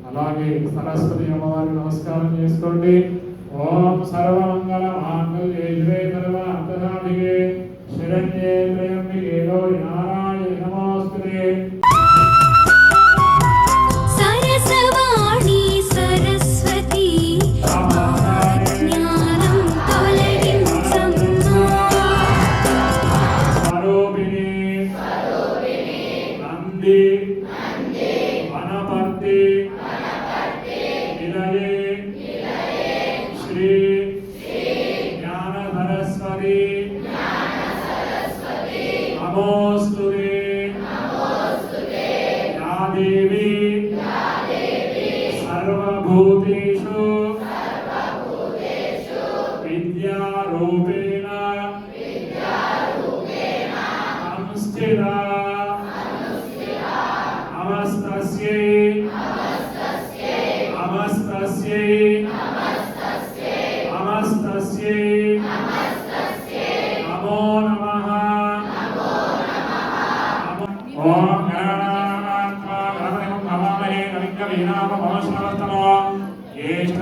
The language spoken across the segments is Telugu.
అలాగే సరస్వతి అమ్మవారి నమస్కారం చేసుకోండి. ఓం సర్వమంగళ మాంగళ్యే శివే సర్వార్థసాధికే శరణ్యే త్రయంబికే గౌరీ నారాయణి నమోస్తుతే. సరసవాణి సరస్వతి జ్ఞానం తొలగించమ్మా. స్వరూపిణి నంది వనపర్తి నిలయే శ్రీ జ్ఞాన సరస్వతి నమోస్తుతే. యా దేవి సర్వభూతేషు విద్యారూపేణ సంస్థితా నమస్తస్యై నమస్తస్యై నమస్తస్యై నమో నమః. ఓం గణనాథా గణపతిం నమామహే కవిం కవీనామోశ్రవస్తమో జ్యేష్ఠ.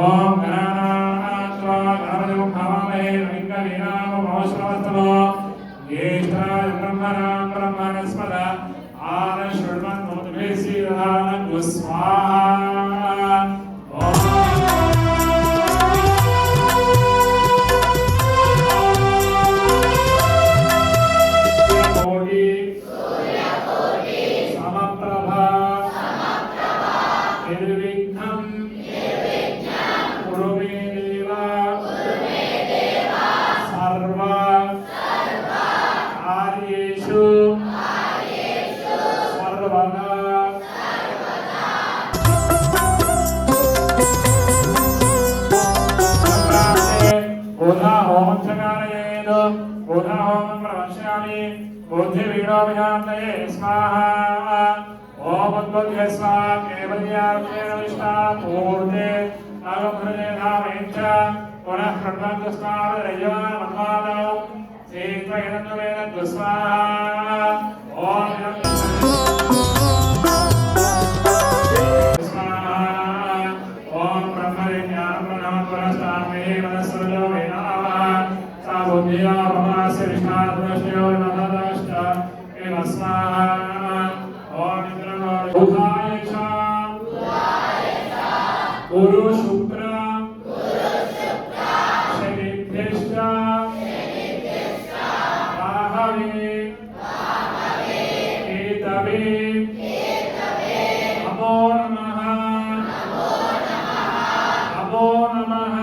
ఓం గణనాథా గణపతిం నమామహే కవిం కవీనామోశ్రవస్తమో జ్యేష్ఠాయ బ్రహ్మణాం బ్రహ్మణస్పద ఆనశృణ్వన్నోతిభిः శ్రీదధానం స్వాహా. నిర్విఘ్నం కురు మే దేవ సర్వ కార్యేషు సర్వదా. బోధా హోమం చకారయేత్ బోధా హోమం ప్రవక్ష్యామి బుద్ధివీణోభిధానయే స్వాహా. ఓం ఉద్బోధ్య స్వాహా కేవల్యార్చేణ విష్ణా పూర్తే నాగభృజే ధామేచ్చ పునః బ్రహ్మం స్వాహ మన్వాదం శ్రీత్వయనందవేద స్వాహా. ఓం గురు శుక్ర శనిభ్యశ్చ రాహవే కేతవే నమో నమః. నమో నమః.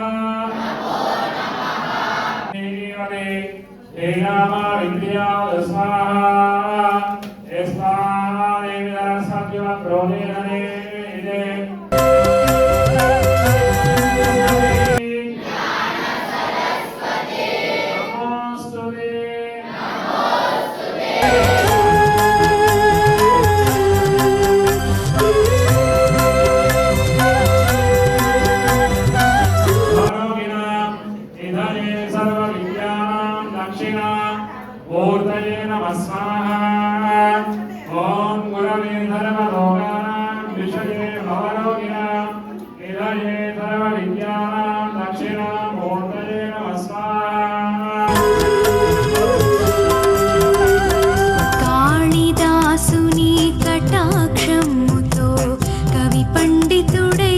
దేయామా విద్యా స్వాహా. స్వాహా దేవి సత్యవ క్రోధేననే ఇదే మూర్తయే నమః స్వాహా. ఓం గురవే సర్వలోకానాం విషయే భవరోగిణాం నిలయే సర్వ విద్యానాం దక్షిణాం మూర్తయే నమః స్వాహా. కాళిదాసుని కటాక్షముతో కవి పండితుడై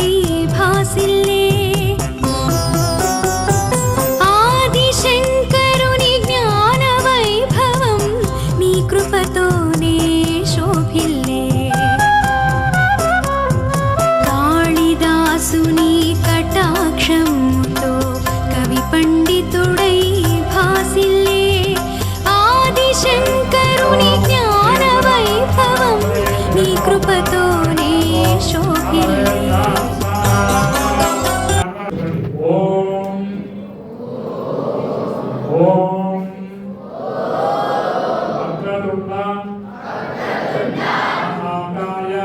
భాసిల్లే. ఆదిశంకరుని జ్ఞాన వైభవం మీ కృపతోనే శోభిల్లే. కాళిదాసుని కటాక్షముతో కవి పండితుడై భాసిల్లే. ఆదిశంకరుని జ్ఞాన వైభవం మీ కృపతోనే శోభిల్లే. ఓం ఓం వక్రతుండ మహాకాయ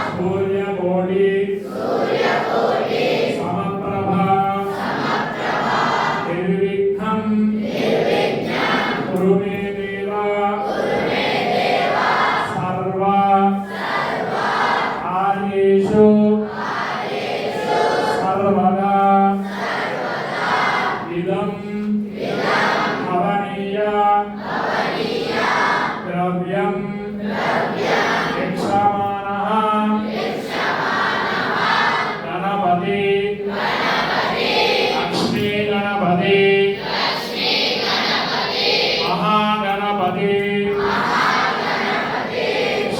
సూర్యకోటి సమప్రభ నిర్విఘ్నం కురు మే దేవ గణపతి లక్ష్మీ గణపతి మహాగణపతి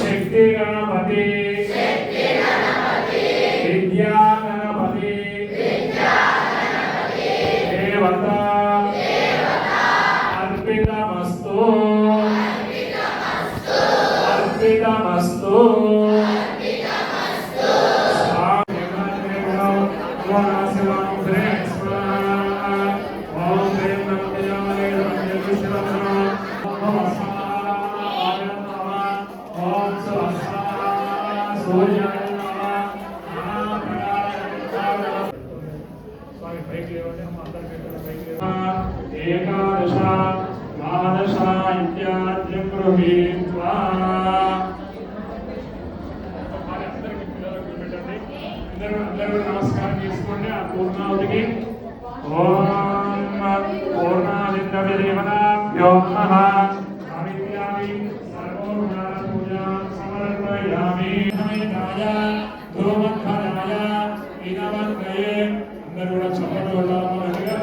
శక్తి గణపతి విద్యా గణపతి దేవత అర్పితమస్తు అర్పితమస్తు ఏకాదశ ద్వాదశ ఇత్యాద్యం గృహీత్వా అందరూ నమస్కారం చేసుకోండి. ఆ పూర్ణావతికి ఓం పూర్ణాదిత్యవిదేవనాభ్యో నమః అవిద్యామి సర్వోపచార పూజా సమర్పయామి సమేతాయ గోమధ్వజాయ ఇదవత్రయే. అందరూ కూడా చప్పట్లు కొట్టాలన్నట్టుగా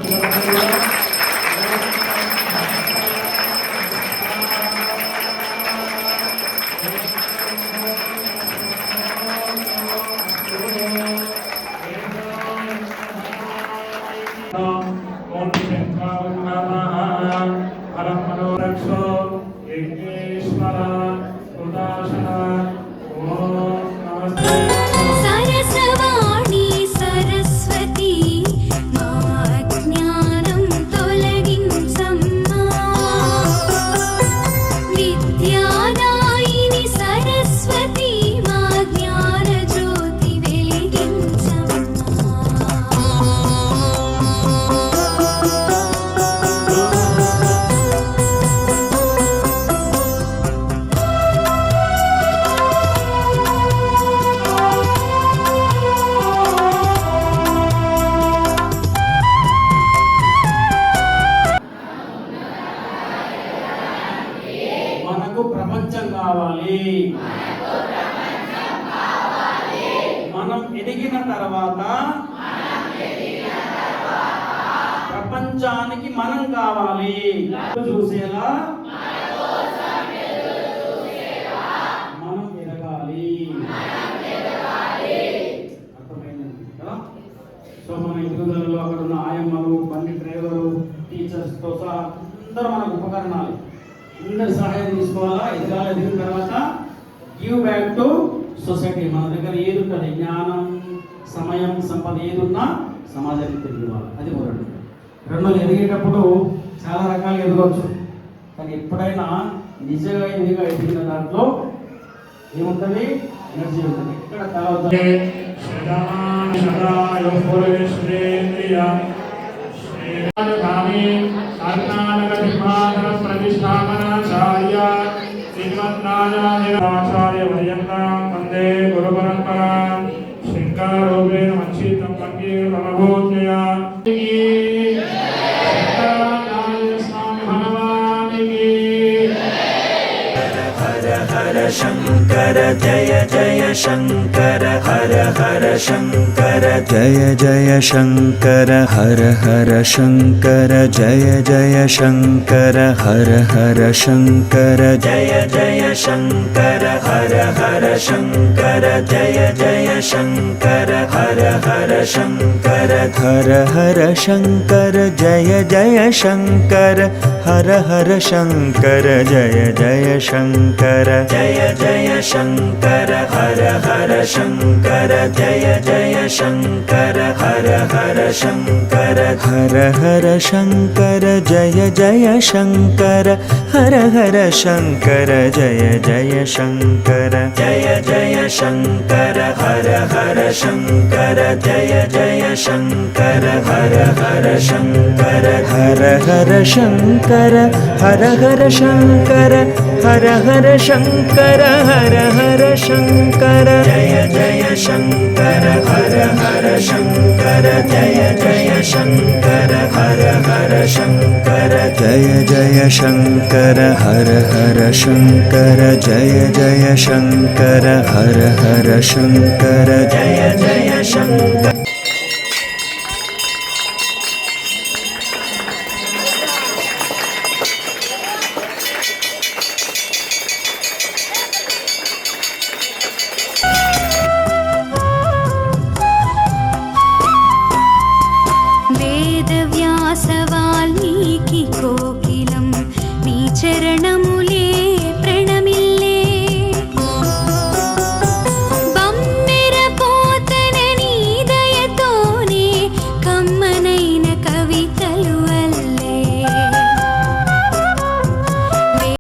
సరసవాణి సరస్వతి మా అజ్ఞానం తొలగించమ్మా. విద్యాదాయిని సరస్వతి మా జ్ఞాన జ్యోతి వెలిగించమ్మా. మనకు ప్రపంచం కావాలి. మనం ఎదిగిన తర్వాత ప్రపంచానికి మనం కావాలి. చూసేలా మనం ఎదగాలి. అర్థమైంది కదా? సో మన ఎదుగుదలలో అక్కడ ఉన్న ఆయమ్మలు, బండి డ్రైవరు, టీచర్స్తో సహా అందరూ మనకు ఉపకరణాలు. అందరి సహాయం తీసుకోవాలా. ఎదిగిన తర్వాత గివ్ బ్యాక్ టు సొసైటీ. మన దగ్గర ఏది ఉంటుంది, జ్ఞానం, సమయం, సంపద ఏది ఉన్నా సమాజానికి తిరిగి ఇవ్వాలి. అది మొదటి. రెండోది, ఎదిగేటప్పుడు చాలా రకాలుగా ఎదగవచ్చు. కానీ ఎప్పుడైనా నిజంగా ఎదిగిన దాంట్లో ఏముంటుంది, ఎనర్జీ ఉంటుంది. ఇక్కడ కలవద్దు. ప్రతిష్టాపనాచార్య శ్రీమన్నాచార్య పర్యంతం వందే గురు పరంపరా శంకరూపేణ మంచితం వంగే భగవోద్యయ స్వామి భగవానికి హర హర శంకర జయ జయ శంకర హర హర శంకర జయ జయ శంకర హర హర శంకర జయ జయ శంకర హర హర శంకర జయ జయ శంకర హర హర శంకర జయ జయ శంకర హర హర శంకర హర హర శంకర జయ జయ శంకర హర హర శంకర జయ జయ శంకర జయ జయ శంకర హర హర శంకర జయ జయ శంకర హర హర శంకర హర హర శంకర జయ జయ శంకర హర హర శంకర జయ జయ శంకర జయ జయ శంకర హర హర శంకర జయ జయ శంకర హర హర శంకర హర హర శంకర హర హర శంకర हर हर शंकर हर हर शंकर जय जय शंकर हर हर शंकर जय जय शंकर हर हर शंकर जय जय शंकर हर हर शंकर जय जय शंकर हर हर शंकर जय जय शंकर వేదవ్యాస వాల్మీకి కోకిలం నీ చరణము